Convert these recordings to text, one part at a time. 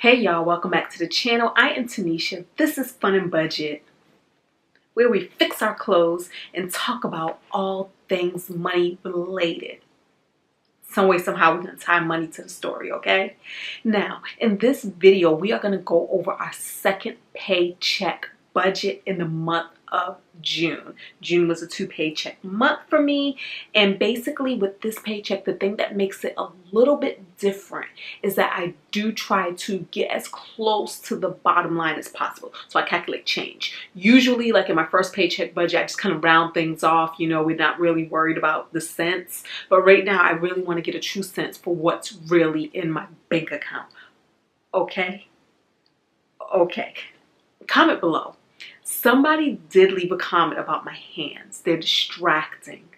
Hey y'all, welcome back to the channel. I am Tinesha. This is Fun and Budget, where we fix our clothes and talk about all things money related. Some way, somehow, we're going to tie money to the story, okay? Now, in this video, we are going to go over our second paycheck budget in the month of June. June was a 2-paycheck month for me, and basically with this paycheck, the thing that makes it a little bit different is that I do try to get as close to the bottom line as possible. So I calculate change. Usually, like in my first paycheck budget, I just kind of round things off. You know, we're not really worried about the cents. But right now, I really want to get a true sense for what's really in my bank account. Okay? Okay. Comment below. Somebody did leave a comment about my hands. They're distracting.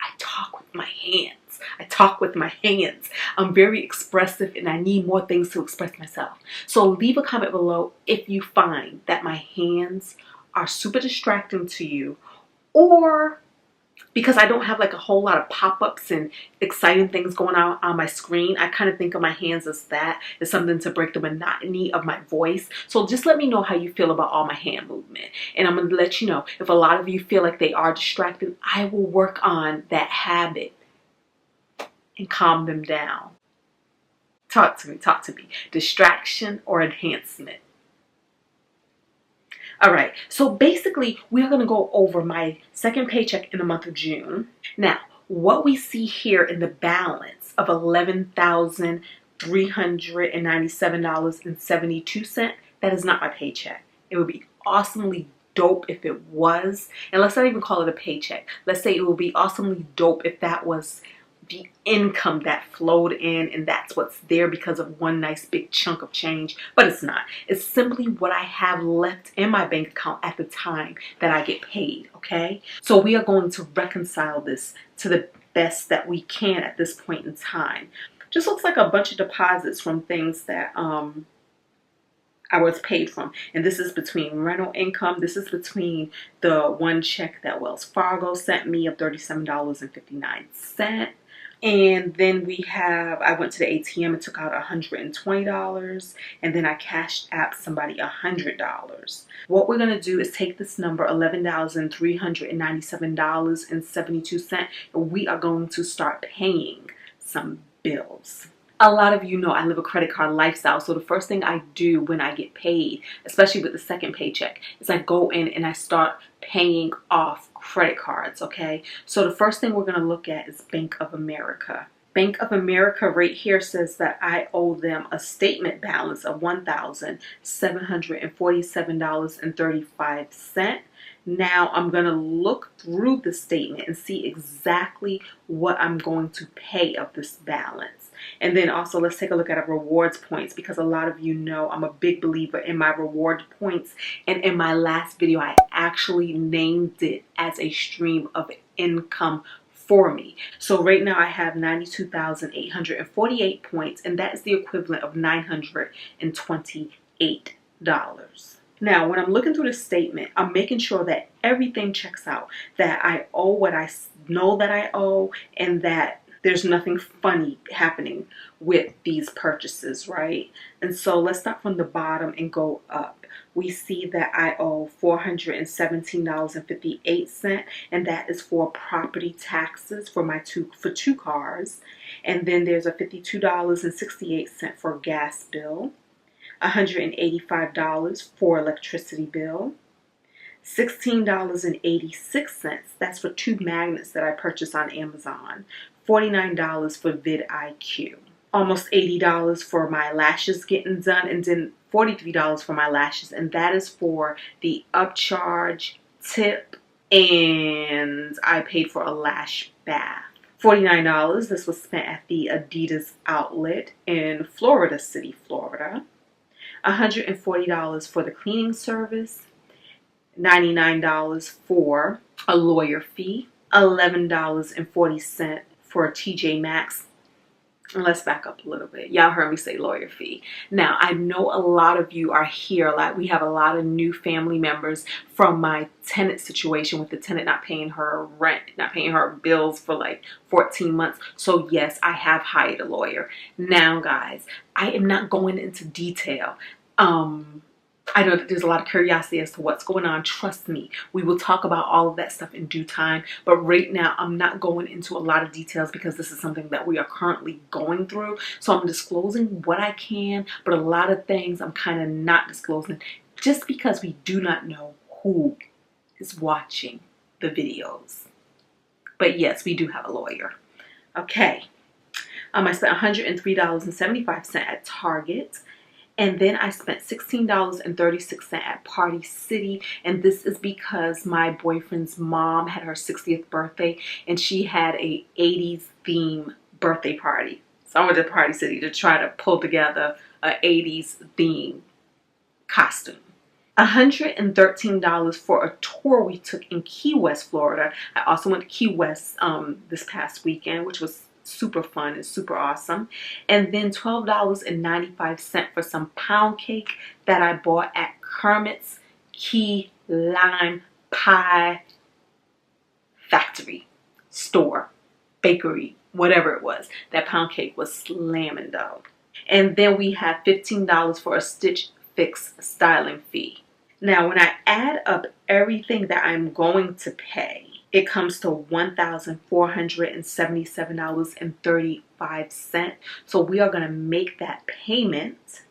I talk with my hands. I talk with my hands. I'm very expressive and I need more things to express myself. So leave a comment below if you find that my hands are super distracting to you, or because I don't have like a whole lot of pop-ups and exciting things going on my screen, I kind of think of my hands as that. It's something to break the monotony of my voice. So just let me know how you feel about all my hand movement. And I'm going to let you know if a lot of you feel like they are distracting, I will work on that habit and calm them down. Talk to me, talk to me. Distraction or enhancement? All right, so basically we're going to go over my second paycheck in the month of June. Now, what we see here in the balance of $11,397.72, that is not my paycheck. It would be awesomely dope if it was. And let's not even call it a paycheck. Let's say it would be awesomely dope if that was the income that flowed in and that's what's there because of one nice big chunk of change, but it's not. It's simply what I have left in my bank account at the time that I get paid, okay? So we are going to reconcile this to the best that we can at this point in time. Just looks like a bunch of deposits from things that I was paid from. And this is between rental income. This is between the one check that Wells Fargo sent me of $37.59. And then we have, I went to the ATM and took out $120, and then I cashed app somebody $100. What we're gonna do is take this number, $11,397.72, and we are going to start paying some bills. A lot of you know I live a credit card lifestyle, so the first thing I do when I get paid, especially with the second paycheck, is I go in and I start paying off credit cards, okay? So the first thing we're going to look at is Bank of America. Bank of America right here says that I owe them a statement balance of $1,747.35. Now I'm going to look through the statement and see exactly what I'm going to pay of this balance. And then also let's take a look at our rewards points, because a lot of you know I'm a big believer in my reward points. And in my last video, I actually named it as a stream of income for me. So right now I have 92,848 points, and that is the equivalent of $928. Now, when I'm looking through the statement, I'm making sure that everything checks out, that I owe what I know that I owe, and that there's nothing funny happening with these purchases, right? And so let's start from the bottom and go up. We see that I owe $417.58, and that is for property taxes for two cars. And then there's a $52.68 for gas bill, $185 for electricity bill, $16.86, that's for 2 magnets that I purchased on Amazon, $49 for vidIQ, almost $80 for my lashes getting done, and then $43 for my lashes, and that is for the upcharge, tip, and I paid for a lash bath. $49, this was spent at the Adidas outlet in Florida City, Florida. $140 for the cleaning service, $99 for a lawyer fee, $11.40 for TJ Maxx. Let's back up a little bit. Y'all heard me say lawyer fee. Now, I know a lot of you are here. We have a lot of new family members from my tenant situation with the tenant not paying her rent, not paying her bills for like 14 months. So yes, I have hired a lawyer. Now, guys, I am not going into detail. I know that there's a lot of curiosity as to what's going on. Trust me, we will talk about all of that stuff in due time. But right now, I'm not going into a lot of details because this is something that we are currently going through. So I'm disclosing what I can, but a lot of things I'm kind of not disclosing just because we do not know who is watching the videos. But yes, we do have a lawyer. Okay. I spent $103.75 at Target. And then I spent $16.36 at Party City. And this is because my boyfriend's mom had her 60th birthday and she had a 80s theme birthday party. So I went to Party City to try to pull together an 80s theme costume. $113 for a tour we took in Key West, Florida. I also went to Key West this past weekend, which was super fun and super awesome. And then $12.95 for some pound cake that I bought at Kermit's Key Lime Pie Factory, store, bakery, whatever it was. That pound cake was slamming though. And then we have $15 for a Stitch Fix styling fee. Now, when I add up everything that I'm going to pay, it comes to $1,477.35. So we are going to make that payment.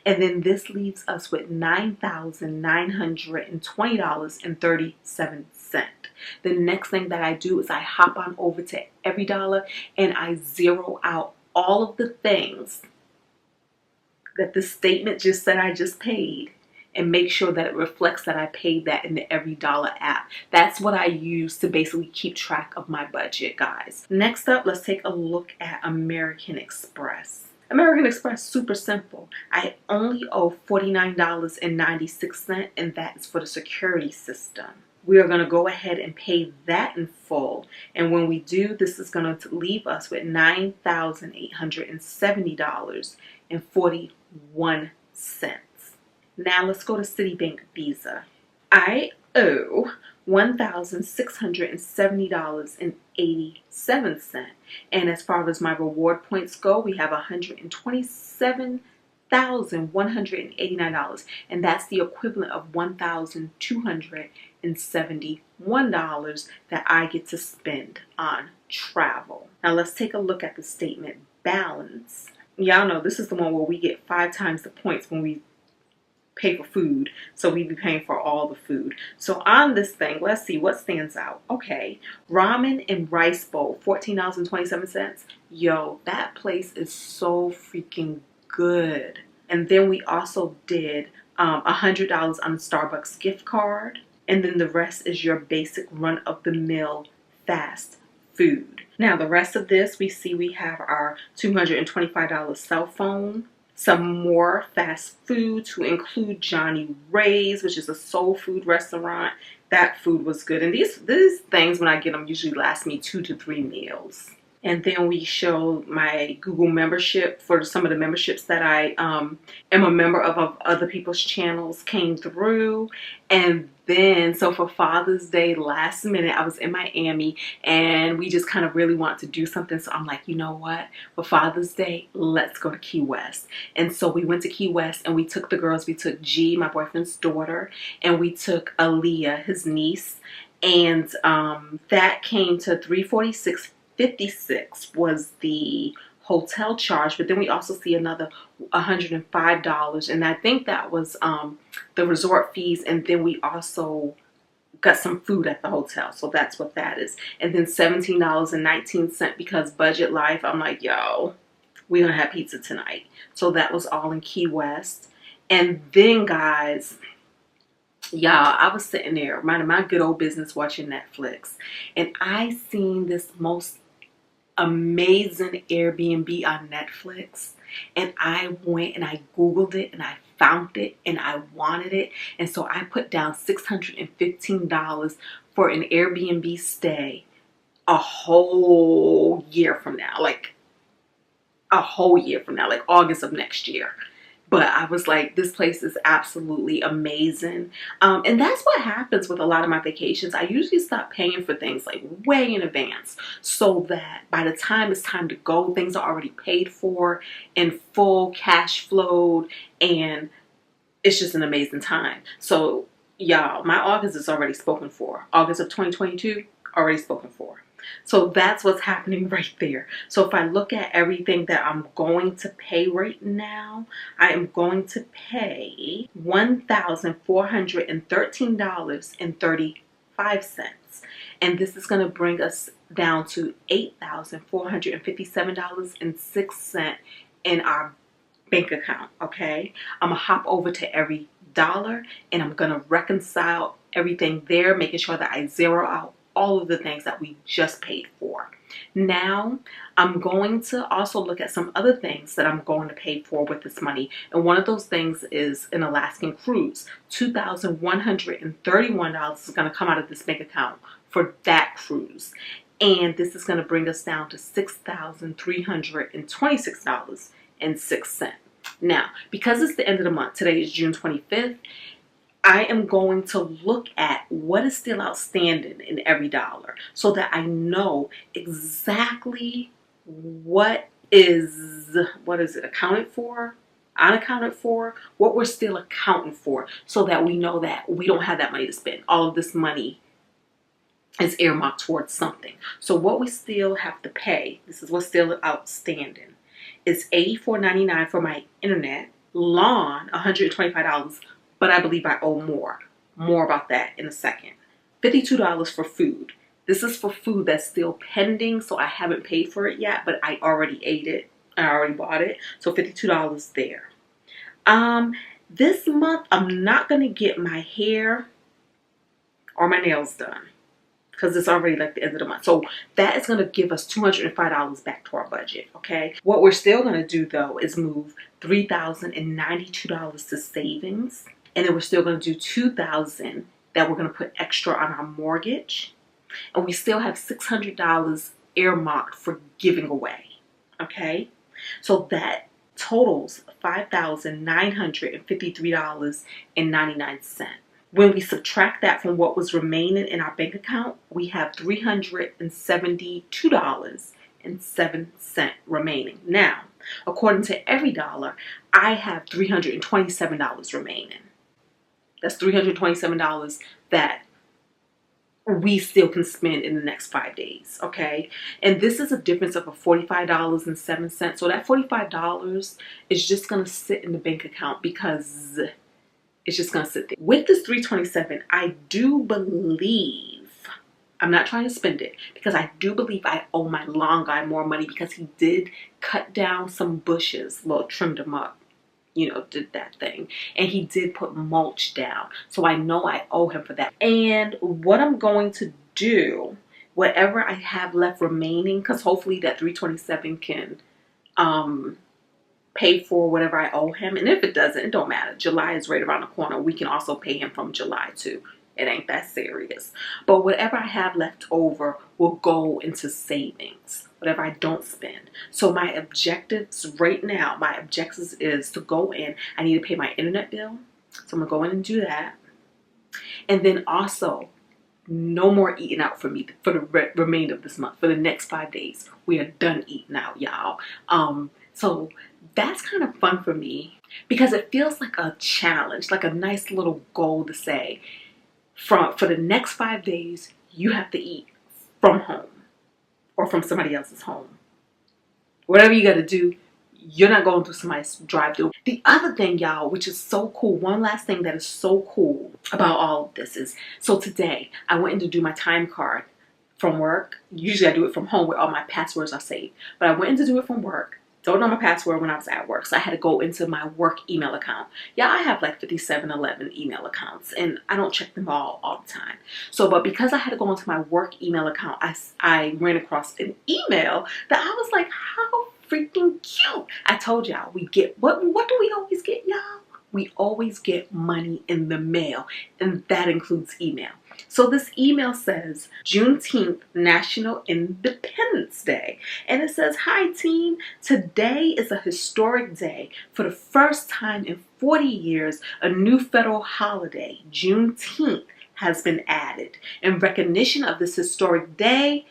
And then this leaves us with $9,920.37. The next thing that I do is I hop on over to EveryDollar and I zero out all of the things that the statement just said I just paid, and make sure that it reflects that I paid that in the EveryDollar app. That's what I use to basically keep track of my budget, guys. Next up, let's take a look at American Express. American Express, super simple. I only owe $49.96, and that is for the security system. We are going to go ahead and pay that in full. And when we do, this is going to leave us with $9,870.41. Now let's go to Citibank Visa. I owe $1,670.87. And as far as my reward points go, we have $127,189. And that's the equivalent of $1,271 that I get to spend on travel. Now let's take a look at the statement balance. Y'all know this is the one where we get 5 times the points when we pay for food, so we be paying for all the food. So on this thing, let's see what stands out. Okay, ramen and rice bowl, $14.27. Yo, that place is so freaking good. And then we also did $100 on the Starbucks gift card, and then the rest is your basic run-of-the-mill fast food. Now the rest of this, we see we have our $225 cell phone, some more fast food to include Johnny Ray's, which is a soul food restaurant. That food was good. And these things, when I get them, usually last me 2 to 3 meals. And then we show my Google membership for some of the memberships that I am a member of other people's channels came through. And then, so for Father's Day, last minute, I was in Miami and we just kind of really want to do something. So I'm like, you know what? For Father's Day, let's go to Key West. And so we went to Key West and we took the girls. We took G, my boyfriend's daughter, and we took Aaliyah, his niece. And that came to $346.56 was the hotel charge, but then we also see another $105, and I think that was the resort fees, and then we also got some food at the hotel, so that's what that is. And then $17.19 because budget life. I'm like, yo, we're gonna have pizza tonight. So that was all in Key West. And then, guys, y'all, I was sitting there minding my good old business watching Netflix, and I seen this most amazing Airbnb on Netflix, and I went and I Googled it and I found it and I wanted it, and so I put down $615 for an Airbnb stay a whole year from now, like a whole year from now, like August of next year. But I was like, this place is absolutely amazing. And that's what happens with a lot of my vacations. I usually stop paying for things like way in advance so that by the time it's time to go, things are already paid for and full cash flowed, and it's just an amazing time. So y'all, my August is already spoken for. August of 2022, already spoken for. So that's what's happening right there. So if I look at everything that I'm going to pay right now, I am going to pay $1,413.35. And this is going to bring us down to $8,457.06 in our bank account, okay? I'm going to hop over to every dollar and I'm going to reconcile everything there, making sure that I zero out all of the things that we just paid for. Now, I'm going to also look at some other things that I'm going to pay for with this money. And one of those things is an Alaskan cruise. $2,131 is going to come out of this bank account for that cruise. And this is going to bring us down to $6,326.06. Now, because it's the end of the month, today is June 25th, I am going to look at what is still outstanding in every dollar so that I know exactly what is it accounted for, unaccounted for, what we're still accounting for, so that we know that we don't have that money to spend. All of this money is earmarked towards something. So what we still have to pay, this is what's still outstanding, is $84.99 for my internet, lawn, $125, but I believe I owe more. More about that in a second. $52 for food. This is for food that's still pending, so I haven't paid for it yet, but I already ate it. I already bought it. So $52 there. This month, I'm not going to get my hair or my nails done because it's already like the end of the month. So that is going to give us $205 back to our budget, okay? What we're still going to do, though, is move $3,092 to savings. And then we're still going to do $2,000 that we're going to put extra on our mortgage. And we still have $600 earmarked for giving away. Okay? So that totals $5,953.99. When we subtract that from what was remaining in our bank account, we have $372.07 remaining. Now, according to every dollar, I have $327 remaining. That's $327 that we still can spend in the next 5 days, okay? And this is a difference of $45.07. So that $45 is just going to sit in the bank account because it's just going to sit there. With this $327, I do believe, I'm not trying to spend it, because I do believe I owe my lawn guy more money because he did cut down some bushes, well, trimmed them up. You know, did that thing. And he did put mulch down. So I know I owe him for that. And what I'm going to do, whatever I have left remaining, because hopefully that $327 can pay for whatever I owe him. And if it doesn't, it don't matter. July is right around the corner. We can also pay him from July too. It ain't that serious. But whatever I have left over will go into savings. Whatever I don't spend. So my objectives right now, my objectives is to go in. I need to pay my internet bill. So I'm going to go in and do that. And then also, no more eating out for me for the remainder of this month. For the next 5 days, we are done eating out, y'all. So that's kind of fun for me because it feels like a challenge, like a nice little goal to say, for the next 5 days, you have to eat from home or from somebody else's home. Whatever you got to do, you're not going through somebody's drive-thru. The other thing, y'all, which is so cool, one last thing that is so cool about all of this is, so today I went in to do my time card from work. Usually I do it from home where all my passwords are saved. But I went in to do it from work. Don't know my password when I was at work, so I had to go into my work email account. Yeah, I have like 5711 email accounts, and I don't check them all the time. So, but because I had to go into my work email account, I ran across an email that I was like, how freaking cute. I told y'all, we get, what do we always get, y'all? We always get money in the mail, and that includes email. So this email says Juneteenth, National Independence Day. And it says, hi team, today is a historic day. For the first time in 40 years, a new federal holiday, Juneteenth, has been added. In recognition of this historic day,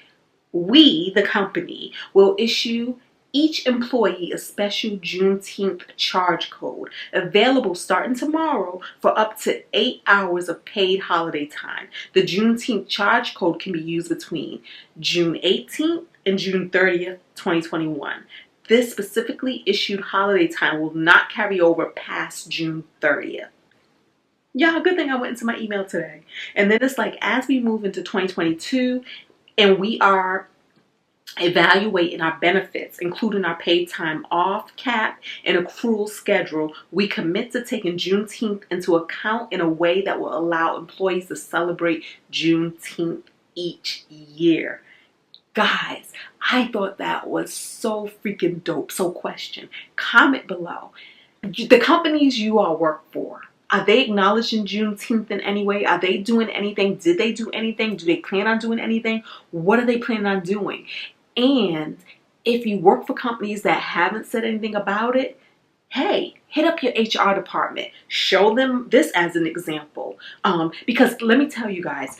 we, the company, will issue each employee a special Juneteenth charge code available starting tomorrow for up to 8 hours of paid holiday time. The Juneteenth charge code can be used between June 18th and June 30th, 2021. This specifically issued holiday time will not carry over past June 30th. Yeah, good thing I went into my email today. And then it's like, as we move into 2022 and we are evaluating our benefits, including our paid time off cap and accrual schedule, we commit to taking Juneteenth into account in a way that will allow employees to celebrate Juneteenth each year. Guys, I thought that was so freaking dope. So question, comment below. The companies you all work for, are they acknowledging Juneteenth in any way? Are they doing anything? Did they do anything? Do they plan on doing anything? What are they planning on doing? And if you work for companies that haven't said anything about it, hey, hit up your HR department. Show them this as an example. Because let me tell you guys,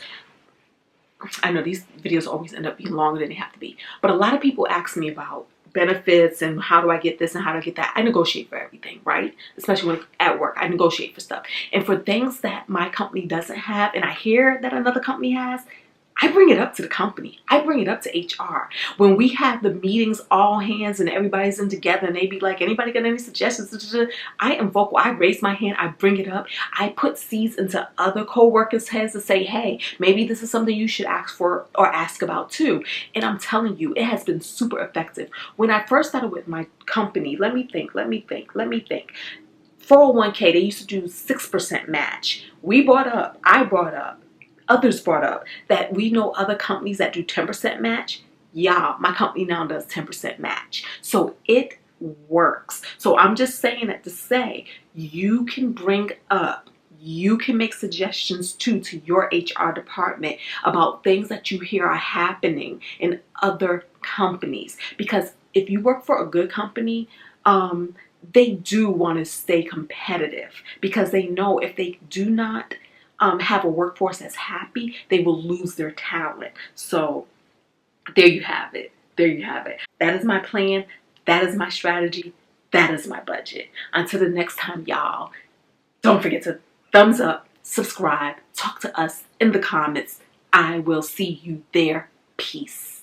I know these videos always end up being longer than they have to be, but a lot of people ask me about benefits and how do I get this and how do I get that. I negotiate for everything, right? Especially when at work, I negotiate for stuff. And for things that my company doesn't have and I hear that another company has, I bring it up to the company. I bring it up to HR. When we have the meetings, all hands and everybody's in together and they be like, anybody got any suggestions? I am vocal. I raise my hand. I bring it up. I put seeds into other co-workers' heads to say, hey, maybe this is something you should ask for or ask about too. And I'm telling you, it has been super effective. When I first started with my company, let me think. 401k, they used to do 6% match. I brought up, others brought up that we know other companies that do 10% match. Yeah, my company now does 10% match. So it works. So I'm just saying that to say you can bring up, you can make suggestions too to your HR department about things that you hear are happening in other companies. Because if you work for a good company, they do want to stay competitive because they know if they do not have a workforce that's happy, they will lose their talent. So there you have it. There you have it. That is my plan. That is my strategy. That is my budget. Until the next time, y'all, don't forget to thumbs up, subscribe, talk to us in the comments. I will see you there. Peace.